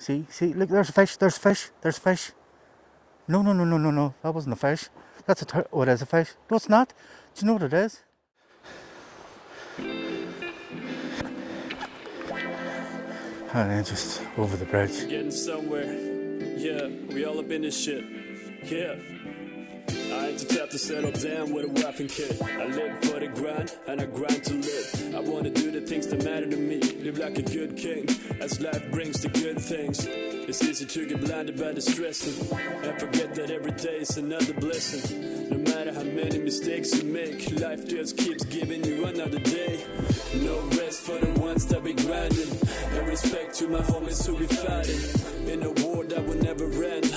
See, look, there's a fish, there's fish, there's fish. No, no, no, no, no, no, that wasn't a fish. That's a oh, it is a fish. No, it's not. Do you know what it is? And then just over the bridge. Getting somewhere. Yeah, we all up in this shit. Yeah. I ain't the type to settle down with a wife and kid. I live for the grind, and I grind to live. I wanna do the things that matter to me. Live like a good king, as life brings the good things. It's easy to get blinded by the stressing, and forget that every day is another blessing. No matter how many mistakes you make, life just keeps giving you another day. No rest for the ones that be grinding, and respect to my homies who be fighting in a war that will never end.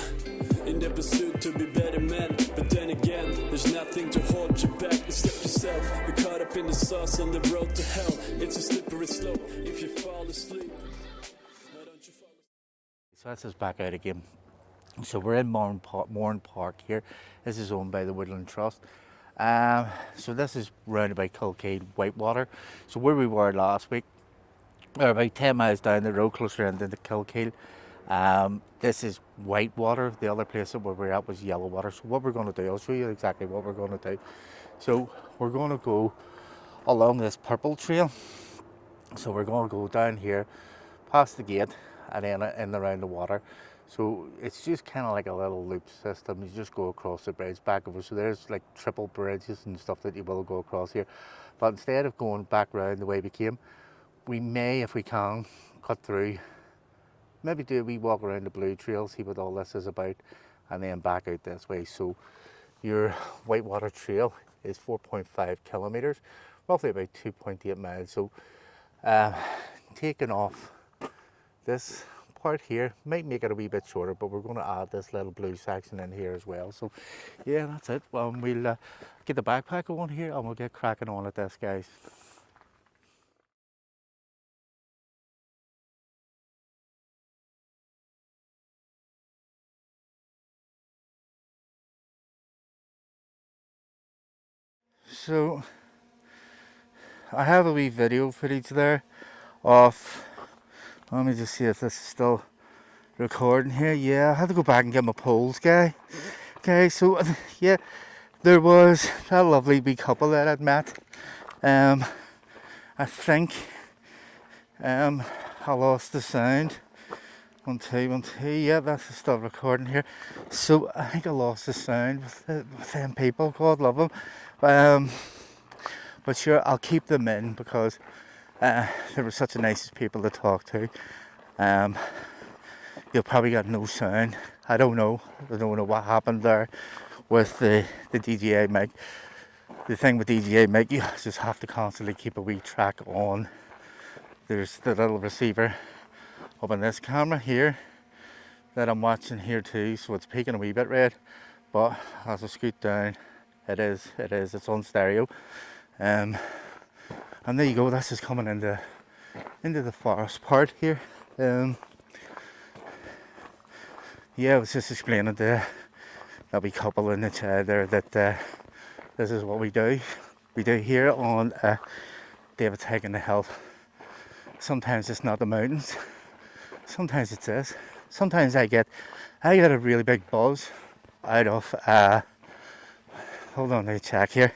In the pursuit to be better men, but then again, there's nothing to hold you back except yourself. You're caught up in the sauce on the road to hell. It's a slippery slope if you fall asleep. Why don't you fall asleep? So that's us back out again. So we're in Mourne Park here. This is owned by the Woodland Trust. So this is round about Kilkeel, Whitewater. So where we were last week, or about 10 miles down the road, closer into the Kilkeel. This is Whitewater. The other place where we're at was Yellowwater. So what we're going to do, I'll show you exactly what we're going to do. So we're going to go along this purple trail. So we're going to go down here, past the gate, and then in around the water. So it's just kind of like a little loop system. You just go across the bridge back over. So there's like triple bridges and stuff that you will go across here. But instead of going back round the way we came, we may, if we can, cut through. Maybe do a wee walk around the blue trail, see what all this is about, and then back out this way. So your Whitewater Trail is 4.5 kilometres, roughly about 2.8 miles. So taking off this part here might make it a wee bit shorter, but we're going to add this little blue section in here as well. So yeah, that's it. Well, we'll get the backpack on here and we'll get cracking on at this, guys. So I have a wee video footage there of, let me just see if this is still recording here. Yeah, I had to go back and get my poles, guy. Okay, so yeah, there was that lovely wee couple that I'd met. I think I lost the sound. 1, 2, 1, 2. Yeah, that's still recording here. So I think I lost the sound with them people. God love them. But sure, I'll keep them in because they were such the nicest people to talk to. You'll probably get no sound. I don't know what happened there with the DJI mic. The thing with DJI mic, you just have to constantly keep a wee track on. There's the little receiver up on this camera here that I'm watching here too, so it's peaking a wee bit red. But as I scoot down, it's on stereo. And there you go, that's just coming into the forest part here. Yeah, I was just explaining to that wee couple in the chair there that this is what we do. We do here on David's Hiking the Hill. Sometimes it's not the mountains, sometimes it's this. Sometimes I get a really big buzz out of hold on, let me check here.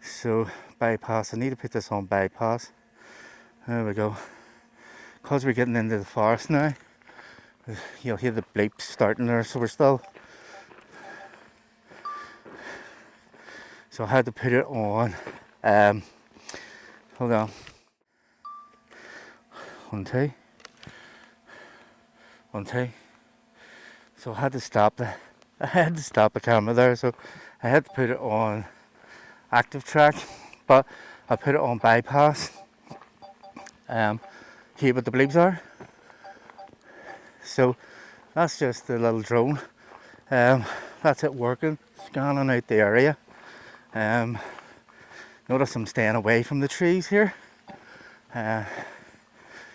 So bypass, I need to put this on bypass. There we go. Because we're getting into the forest now, you'll hear the bleeps starting there, so we're still. So I had to put it on. Hold on. 1, 2. 1, 2. So I had to stop the camera there, so I had to put it on active track, but I put it on bypass. Hear what the bleeps are. So that's just the little drone. That's it working, scanning out the area. Notice I'm staying away from the trees here.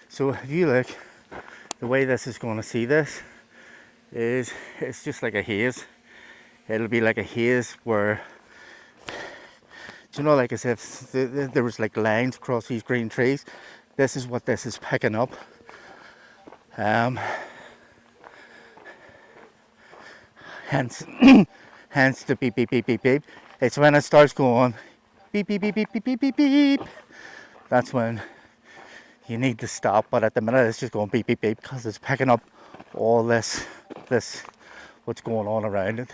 So if you look, the way this is going to see this is it's just like a haze. It'll be like a haze where Do you know, like as if there was like lines across these green trees. This is what this is picking up. Hence, hence the beep beep beep beep beep. It's when it starts going beep beep beep beep beep beep beep beep. That's when you need to stop. But at the minute, it's just going beep beep beep because it's picking up all this what's going on around it.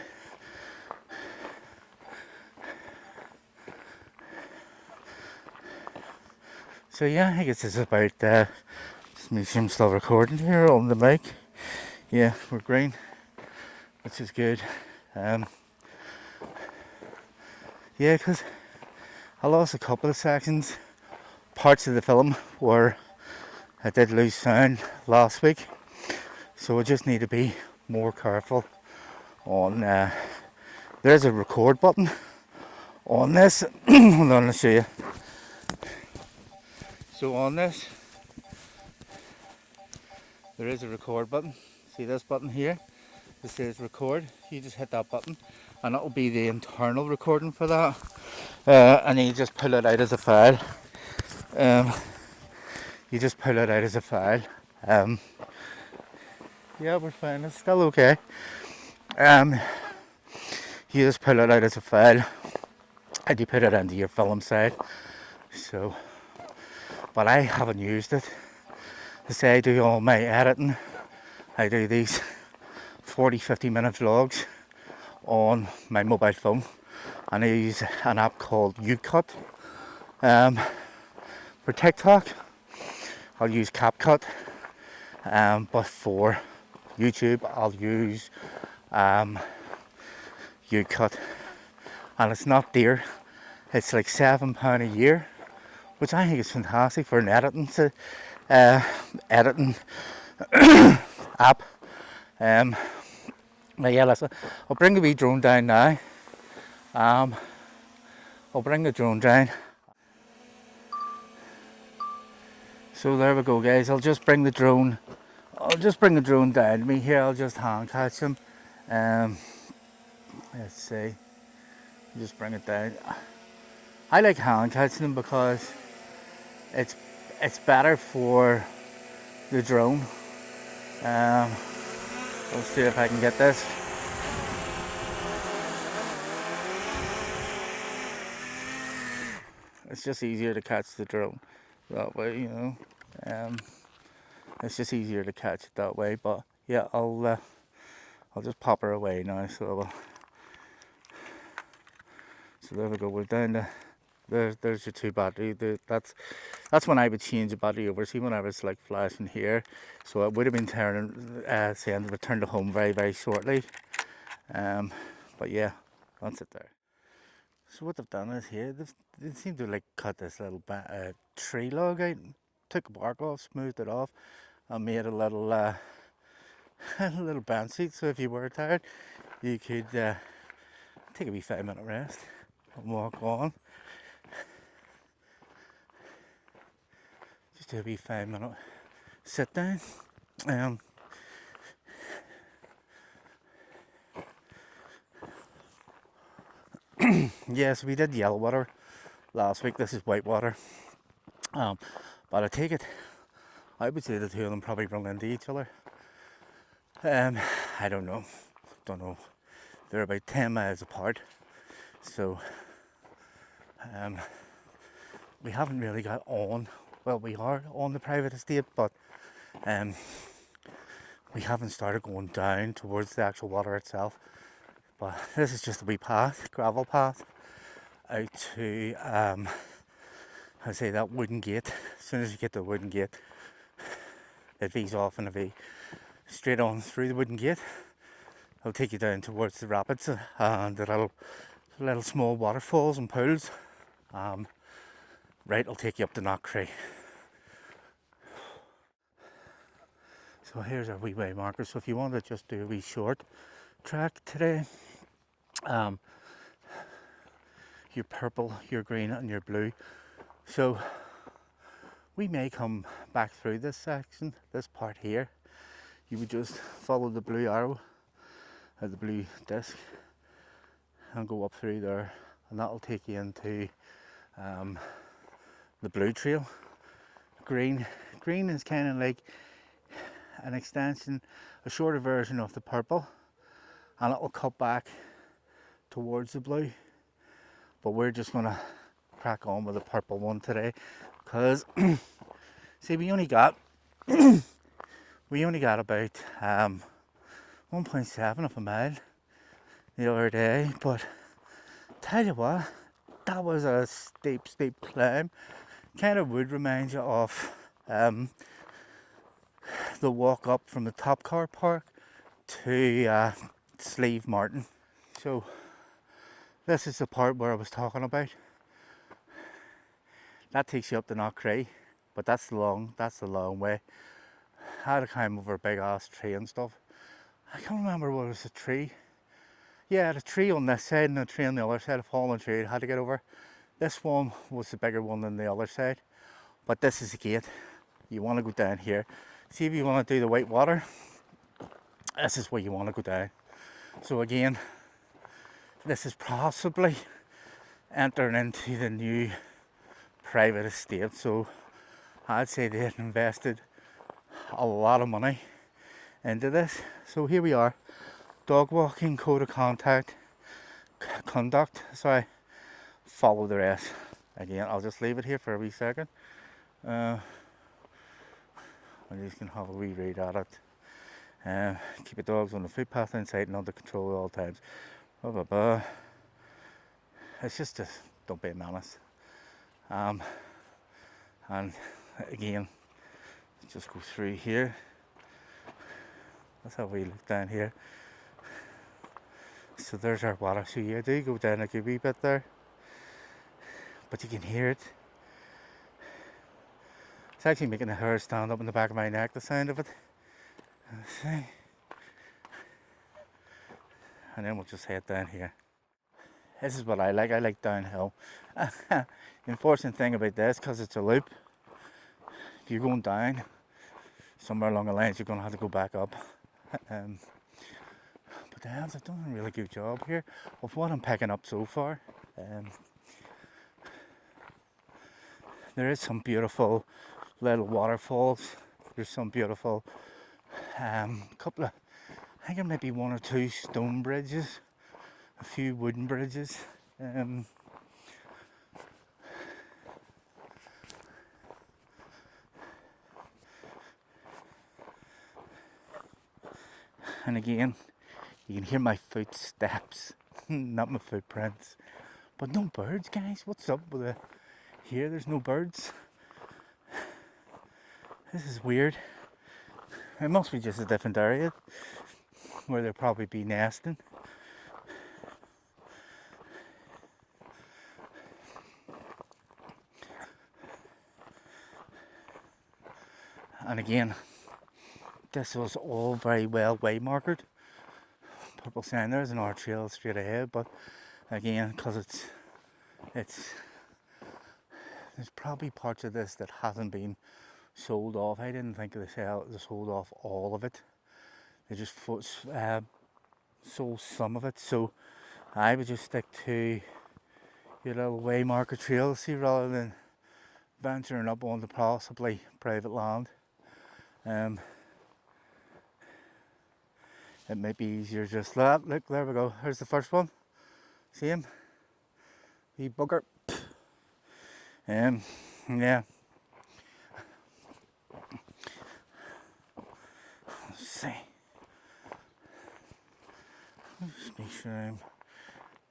So yeah, I guess it's about just make sure I'm still recording here on the mic. Yeah, we're green, which is good. Yeah, because I lost a couple of sections, parts of the film where I did lose sound last week, so I just need to be more careful on. There's a record button on this. Hold on, I'll show you. So on this, there is a record button. See this button here? It says record. You just hit that button, and that will be the internal recording for that. And you just pull it out as a file. You just pull it out as a file. Yeah, we're fine. It's still okay. You just pull it out as a file, and you put it into your film side. So, but I haven't used it. To say I do all my editing. I do these 40-50 minute vlogs on my mobile phone, and I use an app called UCut. For TikTok, I'll use CapCut, but for YouTube, I'll use UCut, and it's not dear. It's like £7 a year, which I think is fantastic for an editing app. But yeah, listen, I'll bring the wee drone down now. I'll bring the drone down. So there we go, guys. I'll just bring the drone down to me here. I'll just hand catch him. Let's see. Just bring it down. I like hand catching them because it's better for the drone. Let's see if I can get this. It's just easier to catch the drone that way, you know. It's just easier to catch it that way. But yeah, I'll just pop her away now. So there we go. We're down to there's your two battery. That's when I would change the battery over. See, when I was like flashing here, so it would have been turning saying return to home very shortly. But yeah, that's it there. So what they've done is here, they seem to like cut this little tree log out, took the bark off, smoothed it off, and made a little a little bench seat. So if you were tired, you could take a wee 5-minute rest and walk on. Just do a wee 5-minute sit down. Yeah, so we did yellow water last week. This is white water. But I take it, I would say the two of them probably run into each other. I don't know. They're about 10 miles apart. So we haven't really got on. Well, we are on the private estate, but we haven't started going down towards the actual water itself. But this is just a wee path, gravel path, out to I say that wooden gate. As soon as you get to the wooden gate, it V's off in a V straight on through the wooden gate. It'll take you down towards the rapids and the little small waterfalls and pools. Right, it'll take you up to Knockcray. So here's our wee way marker. So if you want to just do a wee short track today, your purple, your green and your blue. So we may come back through this section, this part here. You would just follow the blue arrow, the blue disc, and go up through there and that'll take you into the blue trail. Green is kind of like an extension, a shorter version of the purple, and it will cut back towards the blue. But we're just gonna crack on with the purple one today, because see, we only got about 1.7 of a mile the other day, but tell you what, that was a steep climb. Kind of would remind you of the walk up from the top car park to Sleeve Martin. So this is the part where I was talking about. That takes you up to Knockcray, but that's the long way. I had to climb over a big ass tree and stuff. I can't remember what was the tree. Yeah, the tree on this side and the tree on the other side, a fallen tree I had to get over. This one was the bigger one than the other side. But this is the gate. You want to go down here. See, if you want to do the white water, this is where you want to go down. So again, this is possibly entering into the new private estate. So I'd say they had invested a lot of money into this. So here we are, dog walking code of conduct. Sorry, follow the rest. Again, I'll just leave it here for a wee second. I'm just gonna have a wee read at it. Keep your dogs on the footpath inside and under control at all times. Blah, blah, blah. It's just don't be a menace. And again, just go through here. Let's have a wee look down here. So there's our water. So you do go down like a wee bit there, but you can hear it. It's actually making the hair stand up in the back of my neck, the sound of it. See? And then we'll just head down here. This is what I like downhill. The unfortunate thing about this, because it's a loop, if you're going down, somewhere along the lines you're going to have to go back up. But the elves have done a really good job here of what I'm picking up so far. There is some beautiful little waterfalls. There's some beautiful couple of, I think there might be one or two stone bridges, a few wooden bridges. And again, you can hear my footsteps, not my footprints. But no birds, guys. What's up with it? Here, there's no birds. This is weird. It must be just a different area where they'll probably be nesting. And again, this was all very well waymarked. Purple sign, there's an art trail straight ahead, but again, because it's there's probably parts of this that hasn't been sold off. I didn't think they sold off all of it. They just sold some of it. So I would just stick to your little waymarker trail, see, rather than venturing up onto possibly private land. It might be easier just that. Look, there we go. Here's the first one. See him? Wee bugger. Yeah. Let's see. Just make sure I'm.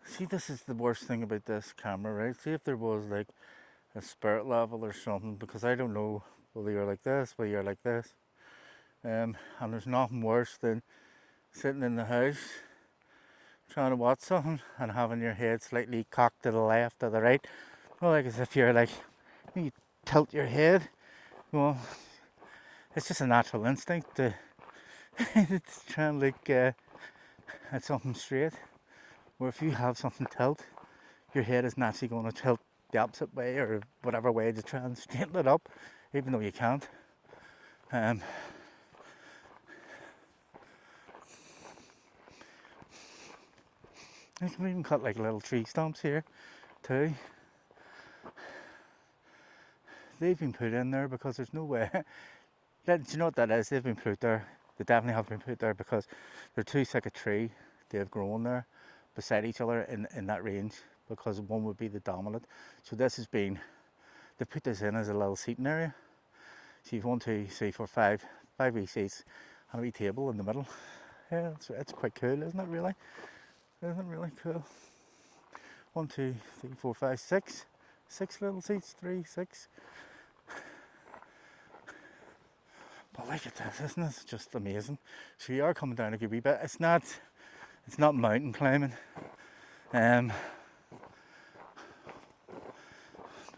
See, this is the worst thing about this camera, right? See if there was like a spirit level or something, because I don't know whether you're like this, whether you're like this. And there's nothing worse than sitting in the house trying to watch something and having your head slightly cocked to the left or the right. Well, like as if you're like, you tilt your head. Well, it's just a natural instinct to it's trying to look at something straight. Where if you have something tilt, your head is naturally going to tilt the opposite way or whatever way to try and straighten it up, even though you can't. You can even cut like little tree stumps here too. They've been put in there because there's no way. Do you know what that is? They've been put there. They definitely have been put there because they're too sick a tree. They've grown there beside each other in that range because one would be the dominant. So this has been, they've put this in as a little seating area. So you've 1, 2, 3, 4, 5 wee seats and a wee table in the middle. Yeah, it's quite cool, isn't it really? Isn't it really cool? 1, 2, 3, 4, 5, 6. 6 little seats, 3, 6. But look at this, isn't it? It's just amazing. So you are coming down a good wee bit. It's not mountain climbing. But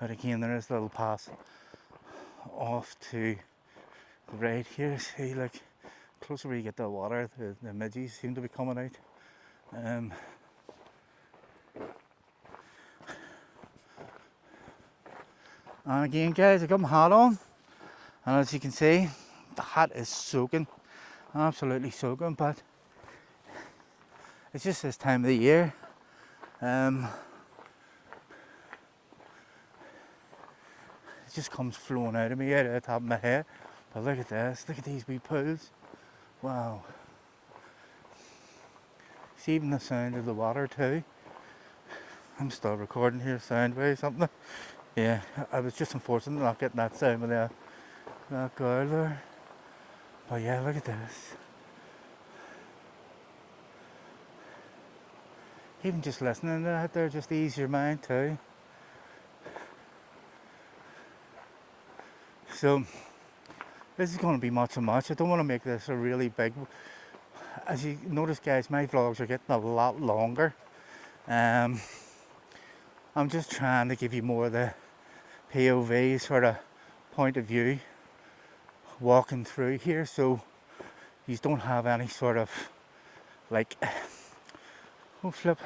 again, there is a little pass off to the right here. See, look, closer where you get the water, the midges seem to be coming out. And again, guys, I got my hat on, and as you can see, the hat is soaking, absolutely soaking. But it's just this time of the year. It just comes flowing out of me, out of the top of my head. But look at this, look at these wee pools. Wow. See even the sound of the water too. I'm still recording here sound wise, something. Yeah, I was just unfortunate not getting that sound with that girl there. But yeah, look at this. Even just listening to that there just ease your mind too. So this is going to be much and much. I don't want to make this a really big. As you notice, guys, my vlogs are getting a lot longer. I'm just trying to give you more of the POV sort of point of view walking through here, so you don't have any sort of like, oh flip,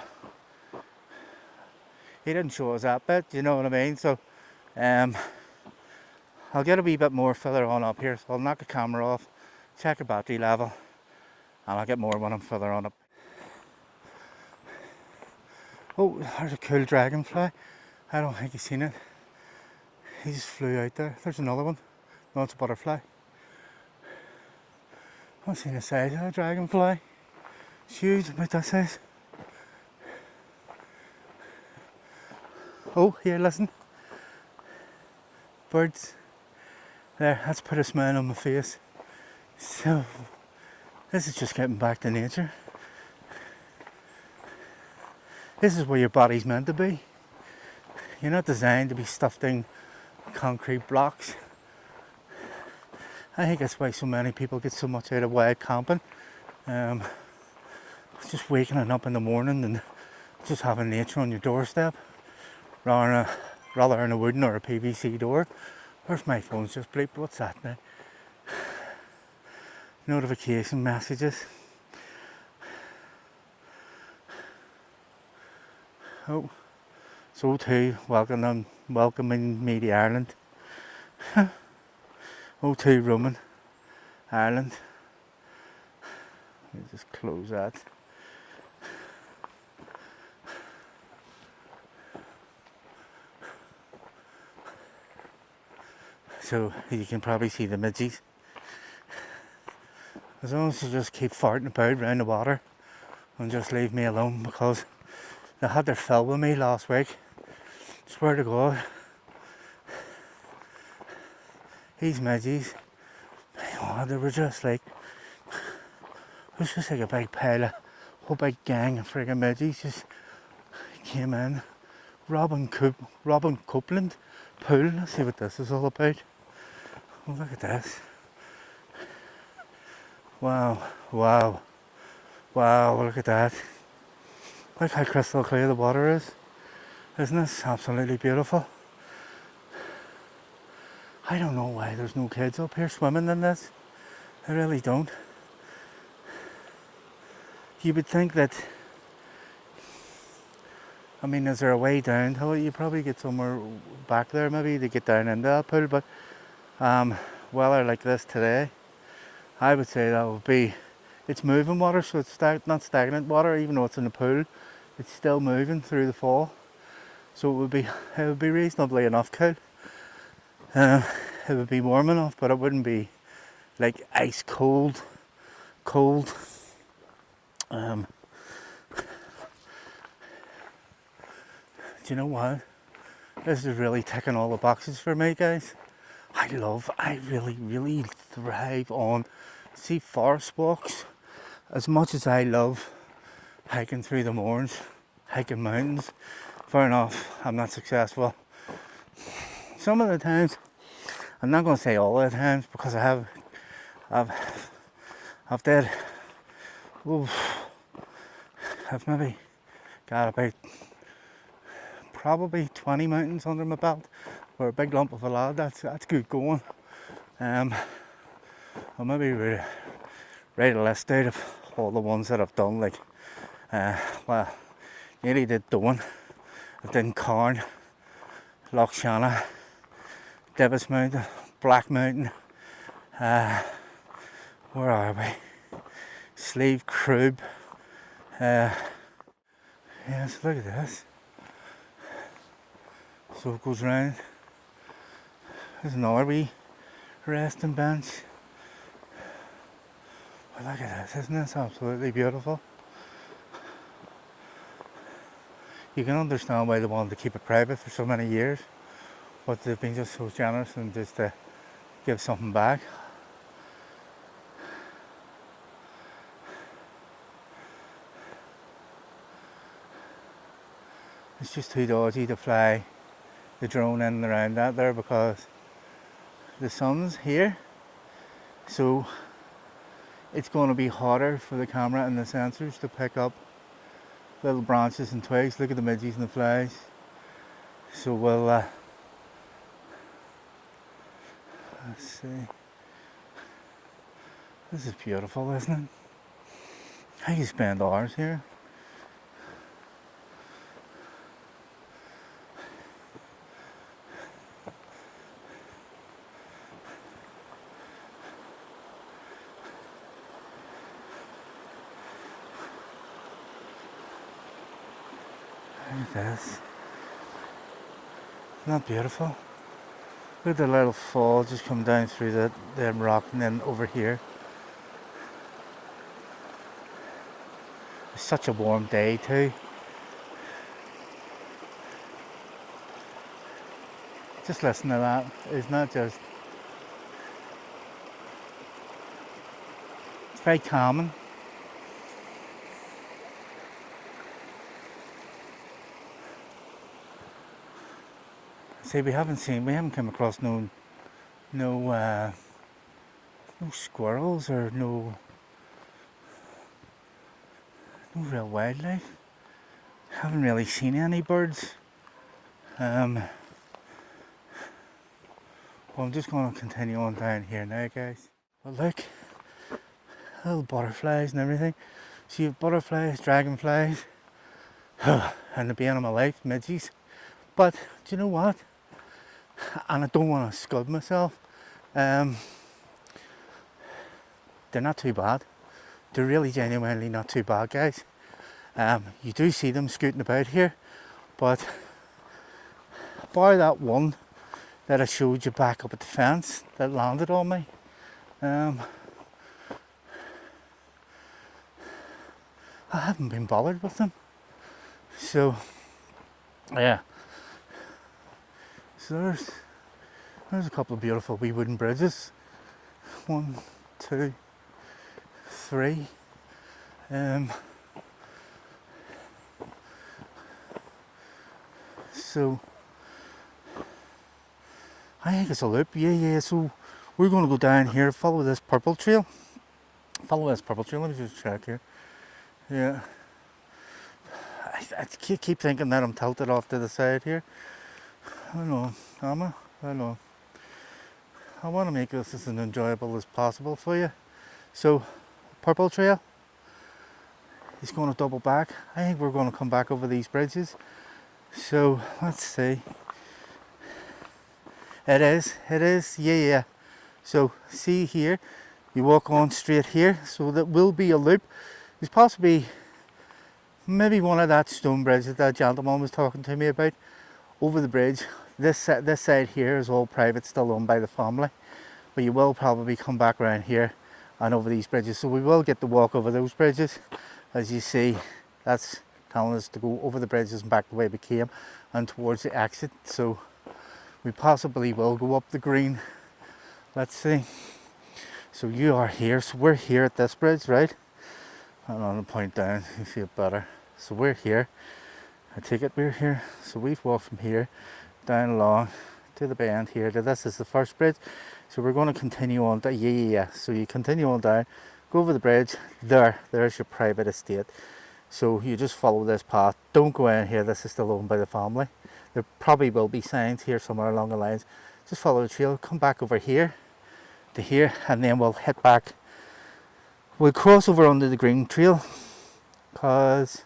he didn't show us that bit, you know what I mean? So I'll get a wee bit more further on up here, so I'll knock the camera off, check the battery level, and I'll get more when I'm further on up. Oh, there's a cool dragonfly. I don't think you've seen it. He just flew out there. There's another one. No, it's a butterfly. I've seen the size of a dragonfly. It's huge, about that size. Oh, here, listen. Birds. There, that's put a smile on my face. So, this is just getting back to nature. This is where your body's meant to be. You're not designed to be stuffed in concrete blocks. I think that's why so many people get so much out of wild camping. Just waking up in the morning and just having nature on your doorstep rather than a wooden or a PVC door. Where's my phone's just bleeped? What's that now? Notification messages. Oh, so too welcoming me to Ireland. O2 Roman, Ireland. Let me just close that. So you can probably see the midges. As long as you just keep farting about around the water and just leave me alone, because they had their fill with me last week. Swear to God. These midges, oh, they were just like, it was just like a big pile of, whole big gang of friggin' midges just came in. Robin Copeland pool. Let's see what this is all about. Oh, look at this. Wow, wow, wow, look at that. Look how crystal clear the water is. Isn't this absolutely beautiful? I don't know why there's no kids up here swimming in this. I really don't. You would think that, I mean, is there a way down to it? You probably get somewhere back there maybe to get down into that pool, but weather like this today, I would say that would be, it's moving water, so it's not stagnant water, even though it's in the pool. it's still moving through the fall. So it would be reasonably enough cool. It would be warm enough, but it wouldn't be like ice cold. Do you know what? This is really ticking all the boxes for me, guys. I really thrive on, see, forest walks. As much as I love hiking through the moors, hiking mountains, fair enough, I'm not successful. Some of the times, I'm not going to say all the times, because I've did, I've maybe got about probably 20 mountains under my belt. For a big lump of a lad, that's good going. I'll maybe write a list out of all the ones that I've done, like, well, nearly did Dawn, I've done Carn, Loch Shanna, Davis Mountain, Black Mountain, where are we? Sleeve Crib. Yes, look at this. So it goes round. There's another wee resting bench. Well, look at this, isn't this absolutely beautiful? You can understand why they wanted to keep it private for so many years, but they've been just so generous and just to give something back. It's just too dodgy to fly the drone in and around that there, because the sun's here, so it's going to be hotter for the camera and the sensors to pick up little branches and twigs. Look at the midges and the flies. So we'll let's see. This is beautiful, isn't it? I can spend hours here. Look at this. Isn't that beautiful? Look at the little fall just come down through the rock and then over here. It's such a warm day too. Just listen to that. It's not just... It's very calming. See, we haven't come across no squirrels or no real wildlife. Haven't really seen any birds. Well, I'm just going to continue on down here now, guys. Well, look, little butterflies and everything. So you have butterflies, dragonflies, and the bane of my life, midges. But do you know what? And I don't want to scud myself. They're not too bad. They're really genuinely not too bad, guys. You do see them scooting about here, but bar that one that I showed you back up at the fence that landed on me, I haven't been bothered with them. So yeah. So there's a couple of beautiful wee wooden bridges. 1, 2, 3. So I think it's a loop. Yeah. So we're going to go down here, follow this purple trail. Let me just check here. Yeah. I keep thinking that I'm tilted off to the side here. I don't know, am I? I don't know. I want to make this as enjoyable as possible for you. So, purple trail is going to double back. I think we're going to come back over these bridges. So, let's see. It is, yeah. So, see here, you walk on straight here. So that will be a loop. There's possibly maybe one of that stone bridge that that gentleman was talking to me about. Over the bridge, this side here is all private, still owned by the family, but you will probably come back around here and over these bridges, so we will get to walk over those bridges. As you see, that's telling us to go over the bridges and back the way we came and towards the exit, so we possibly will go up the green. Let's see. So you are here, so we're here at this bridge, right? And on the point down, you see it better. So we're here. I take it we're here. So we've walked from here down along to the bend here. This is the first bridge. So we're going to continue on. Yeah. So you continue on down, go over the bridge. There's your private estate. So you just follow this path. Don't go in here. This is still owned by the family. There probably will be signs here somewhere along the lines. Just follow the trail. Come back over here to here, and then we'll head back. We'll cross over onto the green trail, because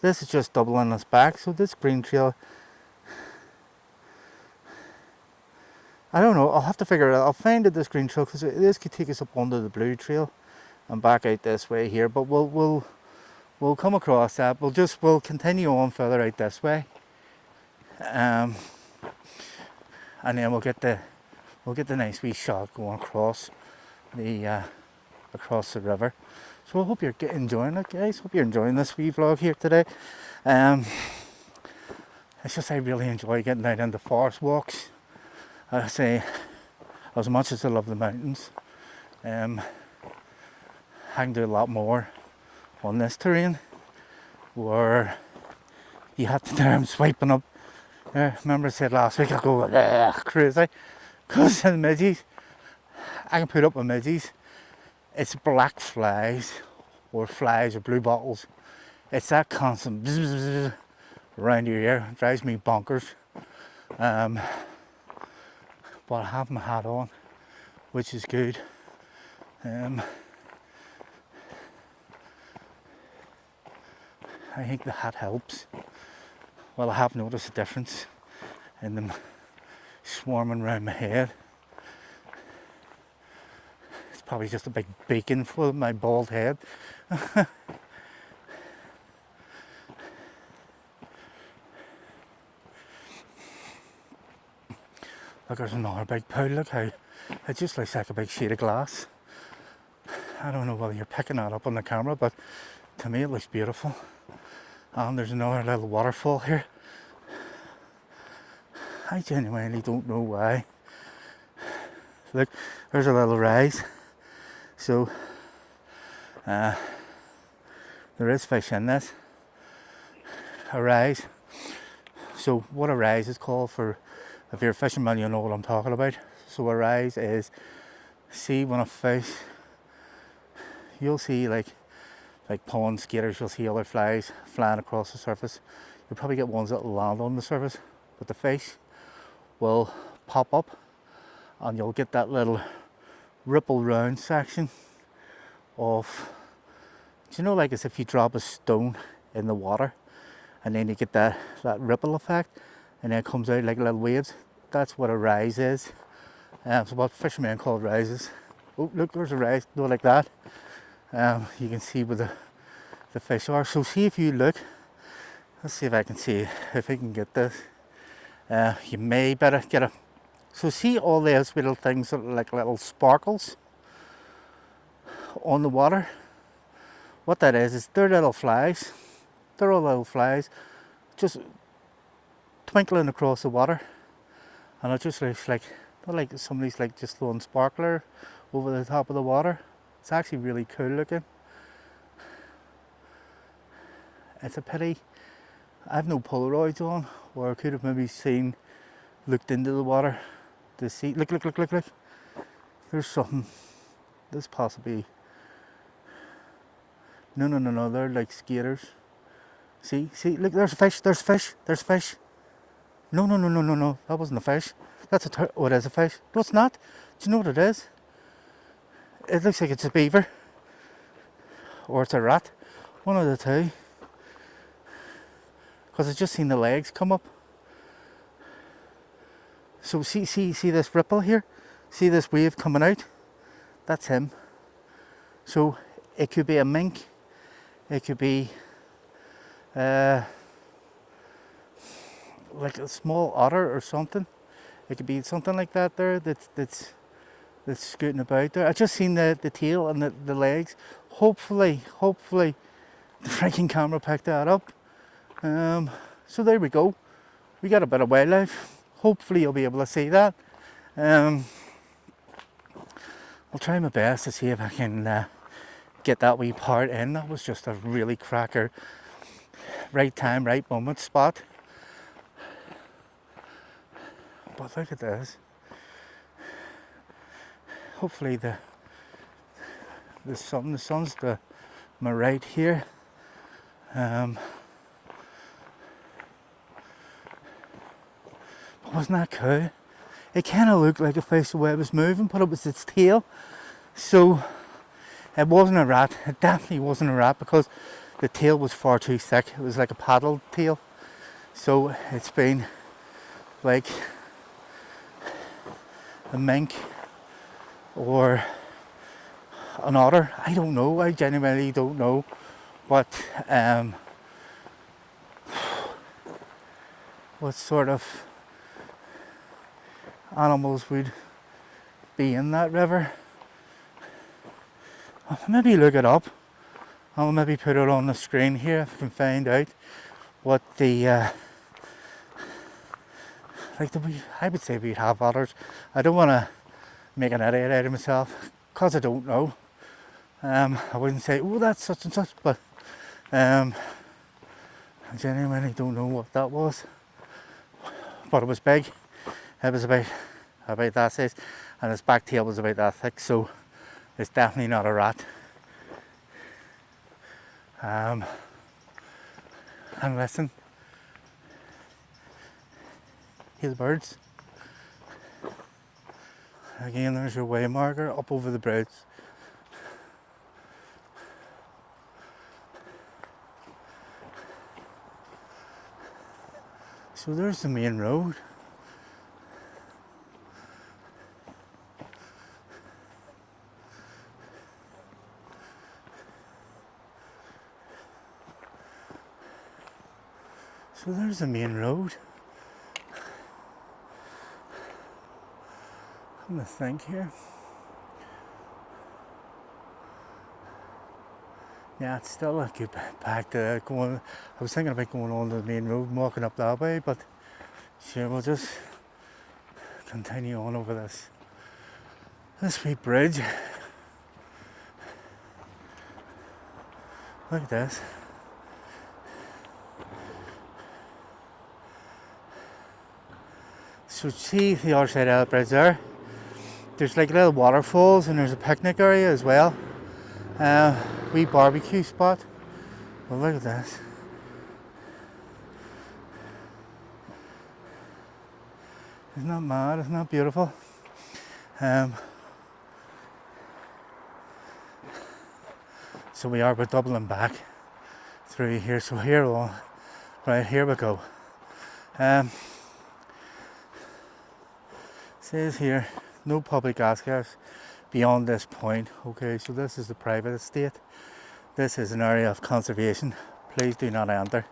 this is just doubling us back. So this green trail, I don't know, I'll have to figure it out. I'll find this green trail, because this could take us up onto the blue trail and back out this way here, but we'll come across that. We'll continue on further out this way, and then we'll get the nice wee shot going across the river. So I hope you're enjoying it, guys. Hope you're enjoying this wee vlog here today. It's just I really enjoy getting out into forest walks. I say, as much as I love the mountains, I can do a lot more on this terrain, where you have to I'm swiping up. Remember I said last week I go crazy because of the midges. I can put up with midges. It's black flies or blue bottles. It's that constant bzz, bzz, bzz around your ear. It drives me bonkers. But I have my hat on, which is good. I think the hat helps. Well, I have noticed a difference in them swarming around my head. It's probably just a big beacon for my bald head. Look, there's another big pool. Look how it just looks like a big sheet of glass. I don't know whether you're picking that up on the camera, but to me it looks beautiful. And there's another little waterfall here. I genuinely don't know why. Look, there's a little rise. So there is fish in this. A rise. So what a rise is called, for if you're a fisherman you'll know what I'm talking about. So a rise is, see when a fish, you'll see like pond skaters, you'll see other flies flying across the surface. You'll probably get ones that will land on the surface, but the fish will pop up and you'll get that little ripple round section of, do you know, like as if you drop a stone in the water and then you get that ripple effect and then it comes out like little waves. That's what a rise is. So what fishermen call rises. Oh look, there's a rise, go like that. You can see where the fish are. So see if you look, let's see if I can see if I can get this. You may better get a. So see all those little things that are like little sparkles on the water. What that is they're little flies. They're all little flies, just twinkling across the water, and it just looks like somebody's like just throwing sparkler over the top of the water. It's actually really cool looking. It's a pity I've no Polaroids on, or I could have maybe looked into the water to see. Look. There's something. This possibly. No. They're like skaters. See. Look, there's fish. No. That wasn't a fish. That's a oh, it is a fish. No, it's not. Do you know what it is? It looks like it's a beaver, or it's a rat. One of the two. Because I've just seen the legs come up. So see this ripple here? See this wave coming out? That's him. So it could be a mink, It could be like a small otter or something. It could be something like that there that's scooting about there. I just seen the tail and the legs. Hopefully the freaking camera picked that up. So there we go. We got a bit of wildlife. Hopefully you'll be able to see that. I'll try my best to see if I can get that wee part in. That was just a really cracker, right time, right moment spot. But look at this. Hopefully the sun's to my right here. But wasn't that cool? It kind of looked like a fish the way it was moving, but it was its tail. So it wasn't a rat. It definitely wasn't a rat because the tail was far too thick. It was like a paddle tail. So it's been like a mink or an otter. I don't know. I genuinely don't know what sort of animals would be in that river. I'll maybe look it up. I'll maybe put it on the screen here if I can find out what the I would say we'd have otters. I don't want to make an idiot out of myself because I don't know. I wouldn't say, oh, that's such and such, but I genuinely don't know what that was. But it was big. It was about that size, and its back tail was about that thick, so it's definitely not a rat. And listen, hear the birds. Again, there's your way marker up over the bridge. So there's the main road. So there's the main road. I'm gonna think here. Yeah, it's still a good back to going. I was thinking about going on the main road and walking up that way, but sure, we'll just continue on over this wee bridge. Look at this. So see the other side of the bridge there. There's like little waterfalls and there's a picnic area as well. Wee barbecue spot. Well, look at this. Isn't that mad? Isn't that beautiful? So we're doubling back through here. So here, right here we go. Says here, no public access beyond this point. Okay, so this is the private estate. This is an area of conservation. Please do not enter.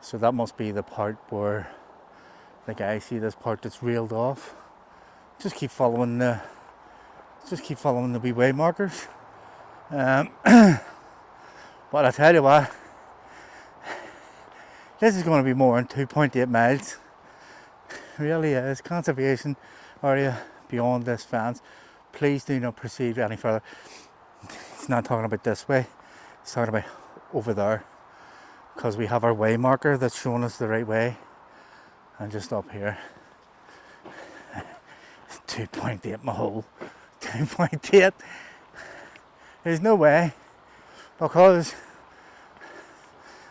So that must be the part where, like I see this part that's railed off. Just keep following the wee way markers. But I tell you what, this is going to be more than 2.8 miles. Really is. Conservation area beyond this fence. Please do not proceed any further. It's not talking about this way, it's talking about over there, because we have our way marker that's showing us the right way, and just up here. 2.8 my hole. 2.8. There's no way, because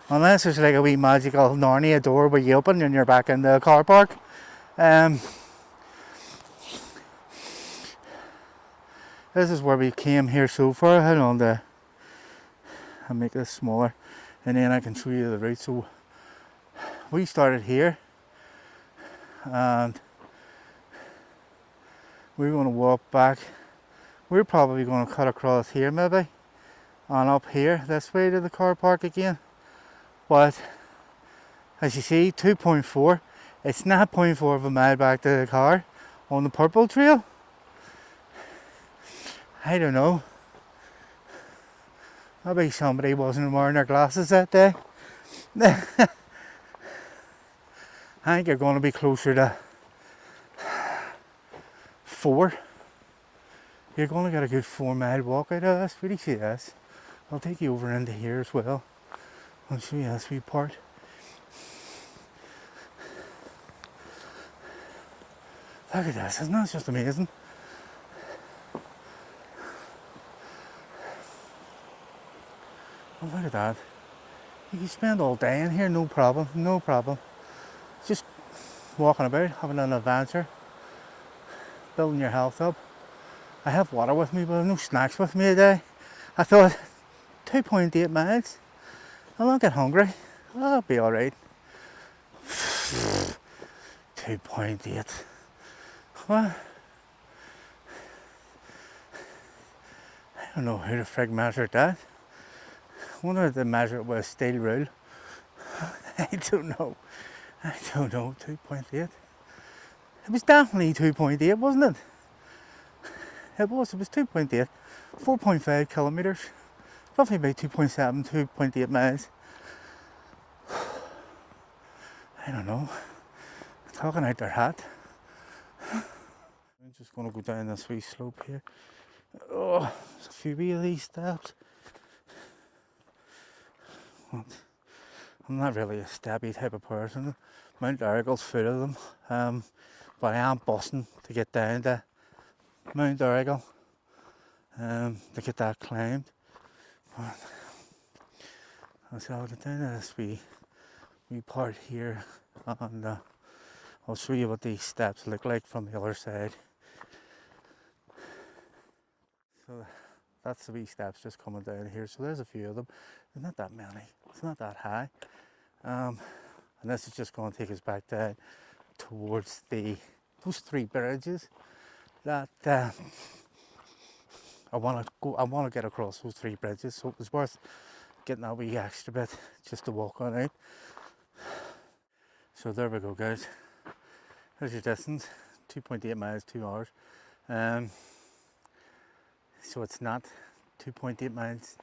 unless there's like a wee magical Narnia door where you open and you're back in the car park. This is where we came here so far. Hold on, I'll make this smaller and then I can show you the route. So we started here and we're going to walk back. We're probably going to cut across here maybe on up here this way to the car park again. But as you see, 2.4. It's not 0.4 of a mile back to the car on the purple trail. I don't know. Maybe somebody wasn't wearing their glasses that day. I think you're going to be closer to 4. You're going to get a good 4-mile walk out of this. Really see this. I'll take you over into here as well. I'll show you this wee part. Look at this, isn't that just amazing? Oh, look at that. You can spend all day in here, no problem, no problem. Just walking about, having an adventure, building your health up. I have water with me, but I have no snacks with me today. I thought, 2.8 miles, I'll not get hungry. I'll be alright. 2.8. What? I don't know who the frig measured that. I wonder if they measured it with a steel rule. I don't know. 2.8. It was definitely 2.8, wasn't it? It was 2.8. 4.5 kilometres. Roughly about 2.7, 2.8 miles. I don't know. Talking out their hat. I'm just going to go down this wee slope here. Oh, there's a few wee of these steps. I'm not really a steppy type of person. Mount Errigle's full of them. But I am busting to get down to Mount Errigle. To get that climbed. So I'll get down to this wee part here, and I'll show you what these steps look like from the other side. So that's the wee steps just coming down here. So there's a few of them. There's not that many. It's not that high. And this is just going to take us back down towards those 3 bridges that I want to get across those 3 bridges. So it was worth getting that wee extra bit just to walk on out. So there we go, guys. There's your distance, 2.8 miles, 2 hours. So it's not 2.8 miles,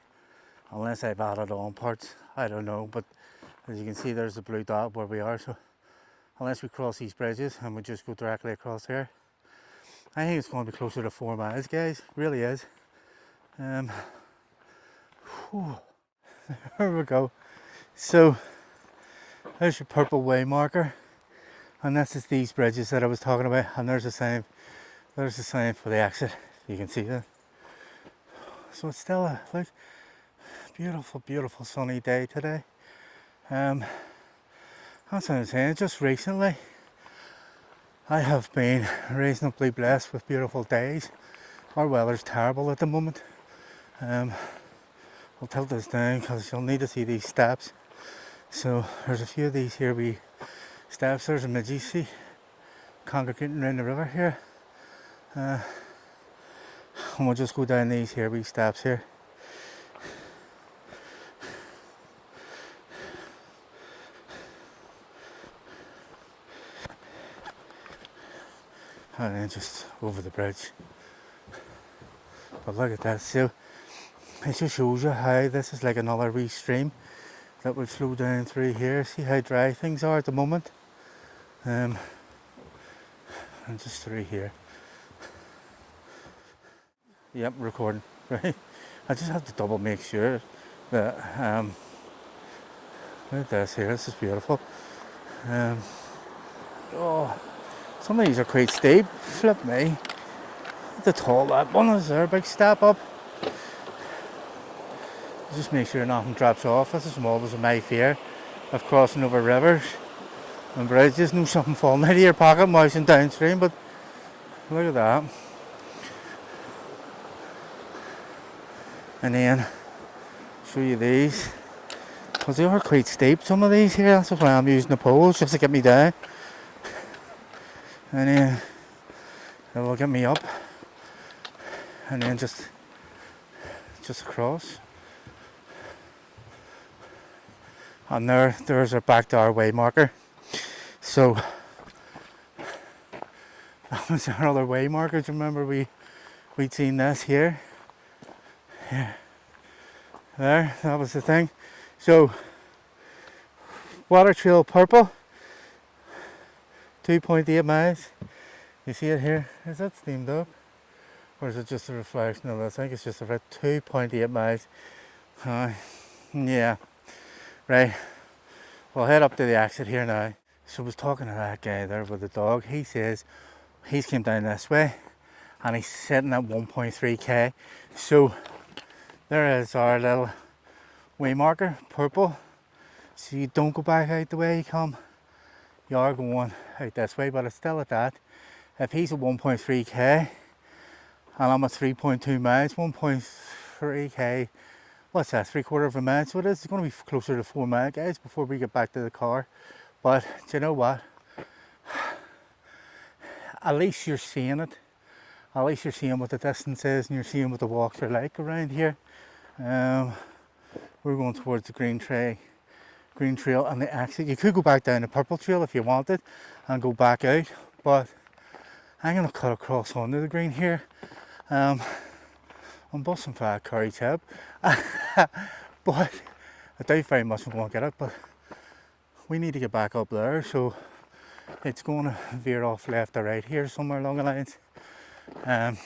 unless I've added on parts. I don't know, but as you can see, there's the blue dot where we are. So unless we cross these bridges and we just go directly across here, I think it's going to be closer to 4 miles, guys. It really is. There we go. So there's your purple way marker, and this is these bridges that I was talking about, and there's the sign for the exit. You can see that. So it's still a beautiful sunny day today. That's what I'm saying. Just recently I have been reasonably blessed with beautiful days. Our weather's terrible at the moment. I'll tilt this down because you'll need to see these steps. So there's a few of these here wee steps. There's a midgie, see, congregating around the river here. And we'll just go down these here wee steps here. And then just over the bridge. But look at that. So it just shows you how this is like another wee stream that would flow down through here. See how dry things are at the moment. And just through here. Yep, recording. Right. I just have to double make sure that look at this here. This is beautiful. Oh, some of these are quite steep. Flip me. The tall that one is there, big step up. Just make sure nothing drops off. This is always my fear of crossing over rivers and bridges. No something falling out of your pocket mouse and downstream, but look at that. And then show you these, because they are quite steep, some of these here. That's why I'm using the poles, just to get me down. And then it will get me up. And then just across. And there's our back to our way marker. So that was our other way marker. Do you remember we'd seen this here? Here. There, that was the thing. So water trail purple, 2.8 miles. You see it here? Is that steamed up? Or is it just a reflection of it? I think it's just about 2.8 miles. Yeah, right. We'll head up to the exit here now. So I was talking to that guy there with the dog. He says he's came down this way and he's sitting at 1.3k. So there is our little way marker, purple. So you don't go back out the way you come. You are going out this way, but it's still at that. If he's at 1.3k and I'm at 3.2 miles, 1.3k, what's that, 3/4 of a mile? So it's going to be closer to 4 miles, guys, before we get back to the car. But do you know what? At least you're seeing it. At least you're seeing what the distance is and you're seeing what the walks are like around here. We're going towards the green trail and the exit. You could go back down the purple trail if you wanted and go back out, but I'm going to cut across onto the green here. I'm busting for a curry tip, but I doubt very much I'm going to get it, but we need to get back up there, so it's going to veer off left or right here somewhere along the lines. I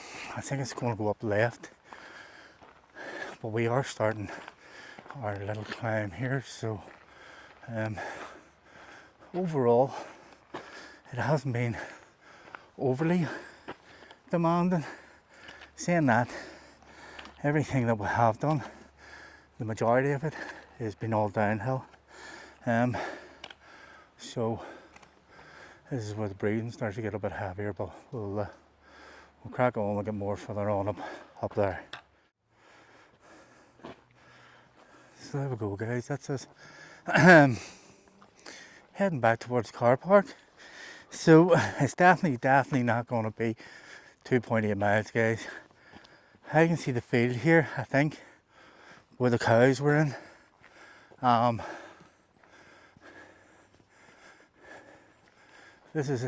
think it's going to go up left, but we are starting our little climb here, so overall it hasn't been overly demanding. Saying that, everything that we have done, the majority of it has been all downhill. So this is where the breathing starts to get a bit heavier, but we'll crack on and get more further on up there. So there we go, guys, that's us. Heading back towards the car park. So it's definitely not going to be 2.8 miles, guys. I can see the field here, I think, where the cows were in. This is,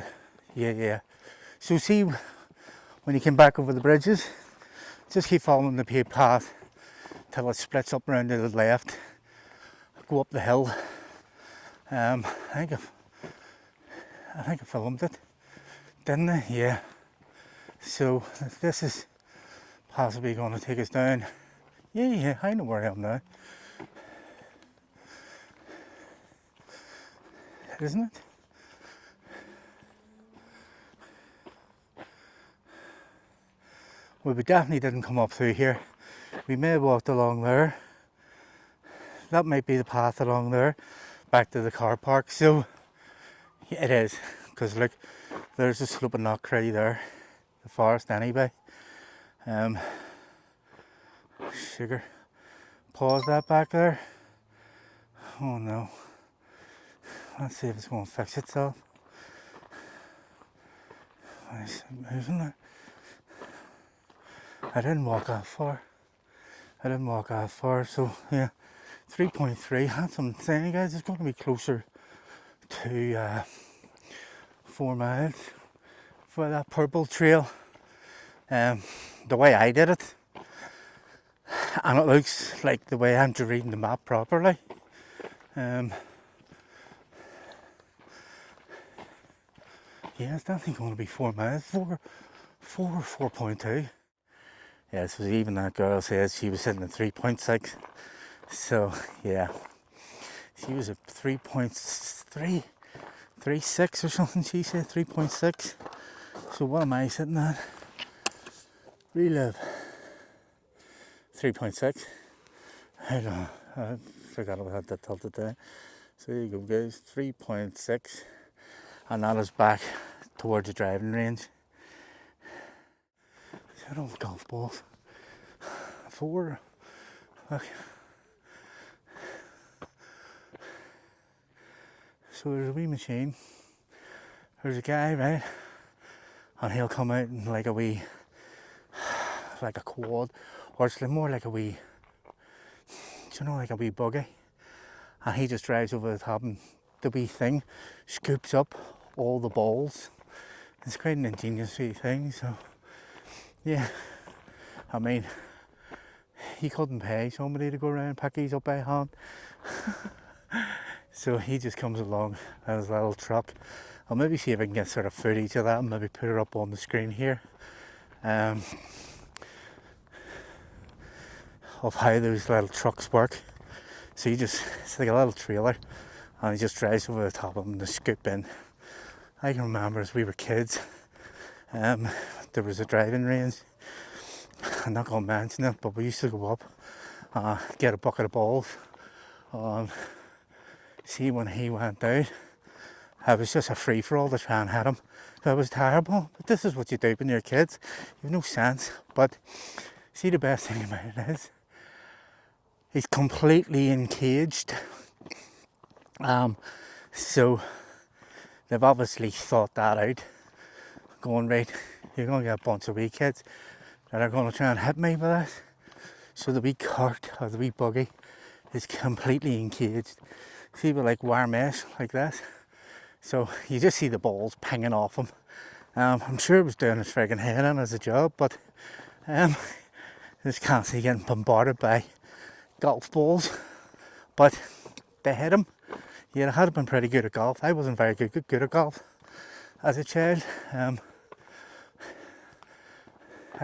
yeah. So see, when you came back over the bridges, just keep following the paved path till it splits up around to the left. Go up the hill. I think I filmed it, didn't I? Yeah. So this is possibly going to take us down. Yeah, I know where I am now. Isn't it? Well, we definitely didn't come up through here. We may have walked along there. That might be the path along there, back to the car park. So yeah, it is, because look, there's a slope of Knockcray there, the forest anyway. Sugar, pause that back there. Oh no, let's see if it's going to fix itself. Is it moving there? I didn't walk that far. So yeah, 3.3, that's what I'm saying, guys. It's going to be closer to 4 miles for that purple trail. The way I did it, and it looks like the way I'm reading the map properly. Yeah, it's definitely going to be 4 miles, 4.2. Yeah, so even that girl says she was sitting at 3.6. So yeah, she was at 3.36 or something. She said 3.6. So what am I sitting at? Relive 3.6. I don't know. I forgot I had that tilted down. So there you go, guys. 3.6, and that is back towards the driving range. I don't have golf balls. 4. Look. So there's a wee machine. There's a guy, right? And he'll come out in like a wee, like a quad, or it's more like a wee, do you know, like a wee buggy. and he just drives over the top, and the wee thing scoops up all the balls. It's quite an ingenious wee thing. So yeah, I mean, he couldn't pay somebody to go around and pick these up by hand. So he just comes along in his little truck. I'll maybe see if I can get sort of footage of that and maybe put it up on the screen here. Of how those little trucks work. So it's like a little trailer, and he just drives over the top of them to scoop in. I can remember as we were kids, there was a driving range. I'm not going to mention it, but we used to go up, get a bucket of balls. See, when he went out, it was just a free-for-all to try and hit him. It was terrible, but this is what you do when you're kids. You've no sense. But see, the best thing about it is, he's completely encaged. So they've obviously thought that out, going, right, you're going to get a bunch of wee kids that are going to try and hit me with this. So the wee cart or the wee buggy is completely encaged. See, with like wire mesh like this. So you just see the balls pinging off him. I'm sure it was doing his friggin' head in as a job, but just can't see getting bombarded by golf balls. But they hit him. Yeah, I had been pretty good at golf. I wasn't very good at golf as a child. I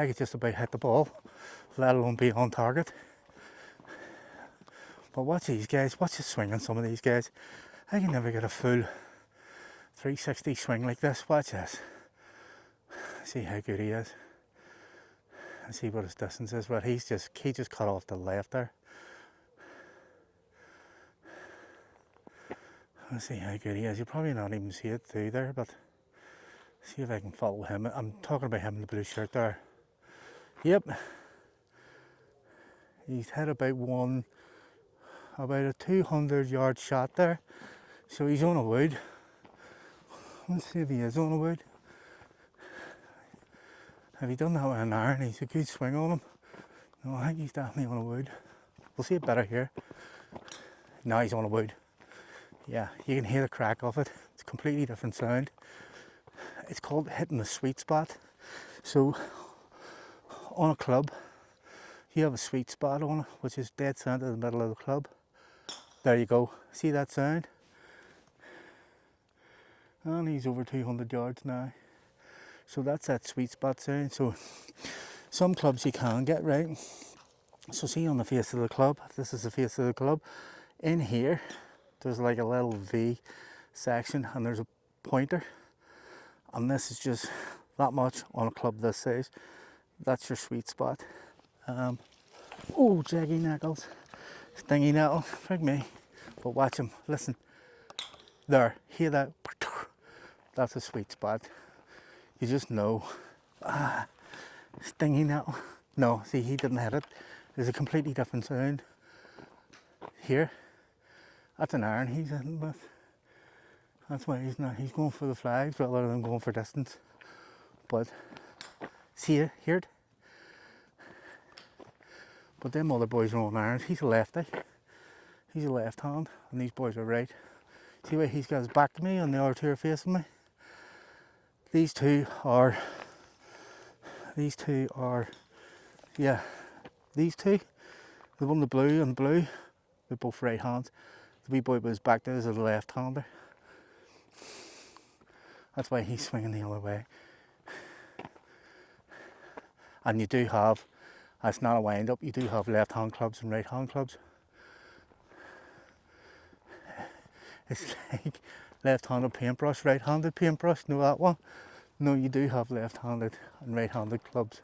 could just about hit the ball, let alone be on target. But watch these guys, watch the swing on some of these guys. I can never get a full 360 swing like this. Watch this. See how good he is. And see what his distance is. Well, he just cut off the left there. Let's see how good he is. You'll probably not even see it through there, but see if I can follow him. I'm talking about him in the blue shirt there. Yep. He's had about a 200-yard shot there. So he's on a wood. Let's see if he is on a wood. Have he done that with an iron? He's a good swing on him. No, I think he's definitely on a wood. We'll see it better here. Now he's on a wood. Yeah, you can hear the crack of it. It's a completely different sound. It's called hitting the sweet spot. So on a club, you have a sweet spot on it, which is dead centre in the middle of the club. There you go. See that sound? And he's over 200 yards now. So that's that sweet spot sound. So some clubs you can get right. So see on the face of the club, if this is the face of the club, in here there's like a little V section and there's a pointer. And this is just that much on a club this size. That's your sweet spot. Oh, jaggy knuckles. Stingy nettle, frig me. But watch him, listen. There, hear that? That's a sweet spot. You just know. Stingy nettle. No, see, he didn't hit it. There's a completely different sound. Here, that's an iron he's hitting with. That's why he's going for the flags rather than going for distance. But, see it, hear it? But them other boys are on irons. He's a lefty. He's a left hand, and these boys are right. See why he's got his back to me and the other two are facing me? These two are, yeah, these two, the one in the blue and blue, they're both right hands. The wee boy with his back there is a left hander. That's why he's swinging the other way. And you do have, it's not a wind up, you do have left hand clubs and right hand clubs. It's like left-handed paintbrush, right-handed paintbrush, know that one? No, you do have left-handed and right-handed clubs.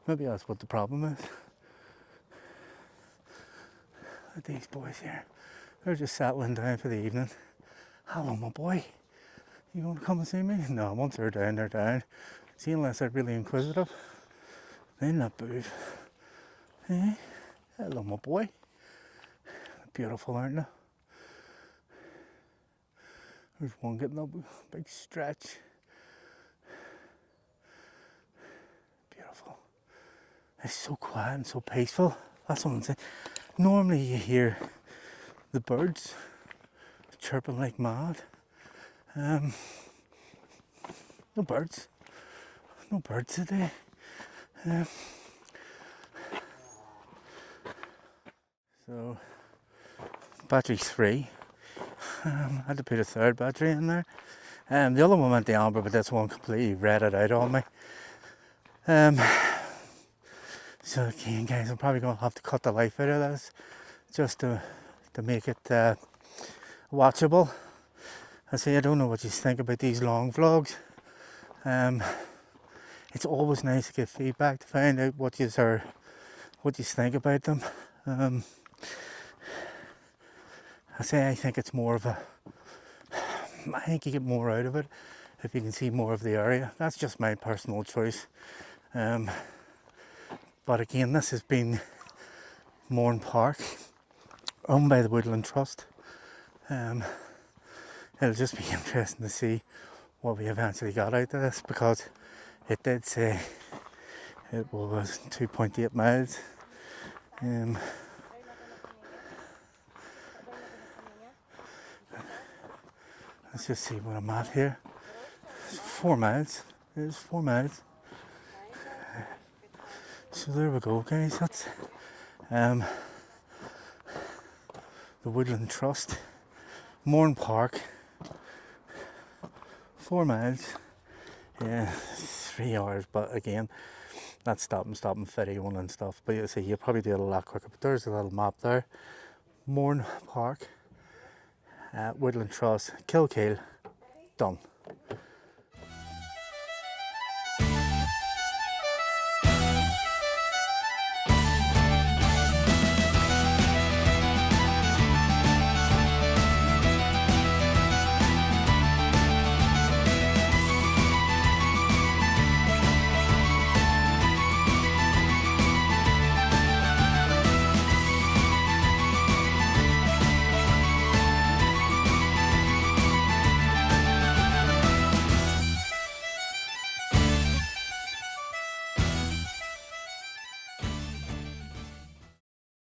Maybe that's what the problem is. Look at these boys here. They're just settling down for the evening. Hello, my boy. You want to come and see me? No, once they're down, they're down. See, unless they're really inquisitive, they'll not move. Eh? Hello, my boy. Beautiful, aren't they? There's one getting up, big stretch. Beautiful. It's so quiet and so peaceful. That's what I'm saying. Normally you hear the birds chirping like mad. No birds. No birds today. So battery's 3. I had to put a third battery in there. The other one went to amber, but this one completely redded out on me. So again, guys, I'm probably going to have to cut the life out of this just to make it watchable. I say I don't know what you think about these long vlogs. It's always nice to get feedback to find out what you think about them. I think it's more of I think you get more out of it if you can see more of the area. That's just my personal choice. But again, this has been Mourne Park, owned by the Woodland Trust. It'll just be interesting to see what we eventually got out of this, because it did say it was 2.8 miles. Let's just see what I'm at here. It's 4 miles. It is 4 miles. So there we go, guys. That's the Woodland Trust, Mourne Park. 4 miles. Yeah, 3 hours. But again, that's stopping video and stuff. But you see, you'll probably do it a lot quicker. But there's a little map there. Mourne Park, Woodland Trust, Kilkeel, done.